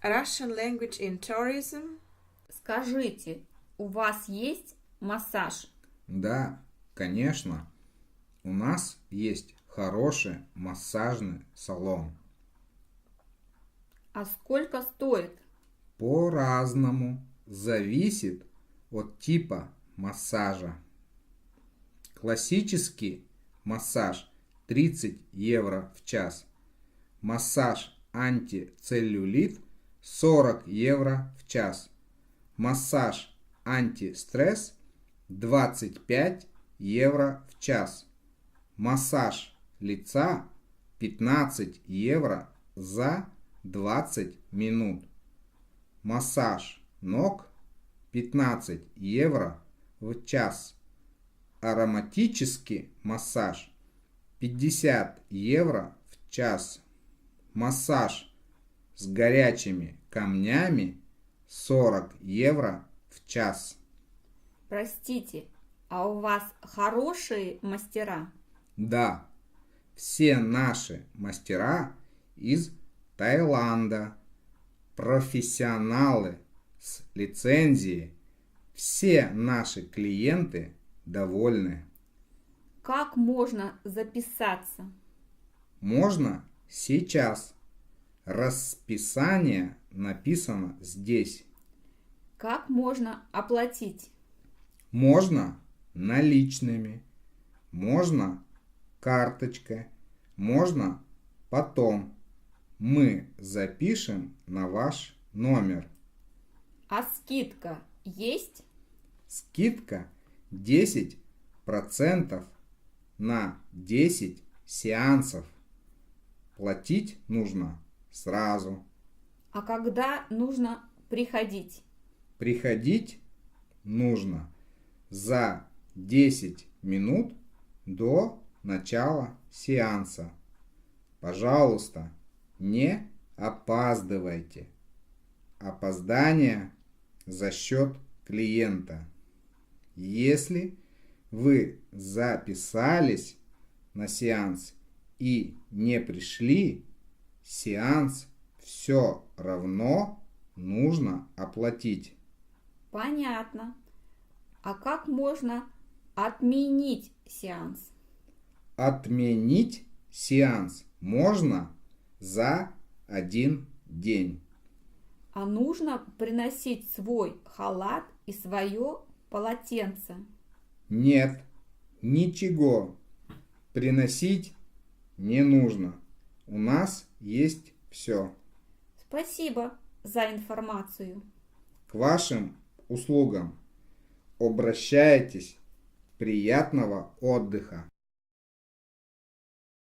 Russian language in tourism. Скажите, у вас есть массаж? Да, конечно. У нас есть хороший массажный салон. А сколько стоит? По-разному. Зависит от типа массажа. Классический массаж 30 евро в час. Массаж антицеллюлит 40 евро в час. Массаж антистресс 25 евро в час. Массаж лица 15 евро за 20 минут. Массаж ног 15 евро в час. Ароматический массаж 50 евро в час. Массаж с горячими камнями 40 евро в час. Простите, а у вас хорошие мастера? Да, все наши мастера из Таиланда, профессионалы с лицензией, все наши клиенты довольны. Как можно записаться? Можно сейчас. Расписание написано здесь. Как можно оплатить? Можно наличными, можно карточкой, можно потом. Мы запишем на ваш номер. А скидка есть? Скидка 10% на 10 сеансов. Платить нужно сразу. А когда нужно приходить? Приходить нужно за 10 минут до начала сеанса. Пожалуйста, не опаздывайте. Опоздание за счет клиента. Если вы записались на сеанс и не пришли, сеанс все равно нужно оплатить. Понятно. А как можно отменить сеанс? Отменить сеанс можно за 1 день. А нужно приносить свой халат и свое полотенце? Нет, ничего приносить не нужно. У нас есть все. Спасибо за информацию. К вашим услугам. Обращайтесь. Приятного отдыха.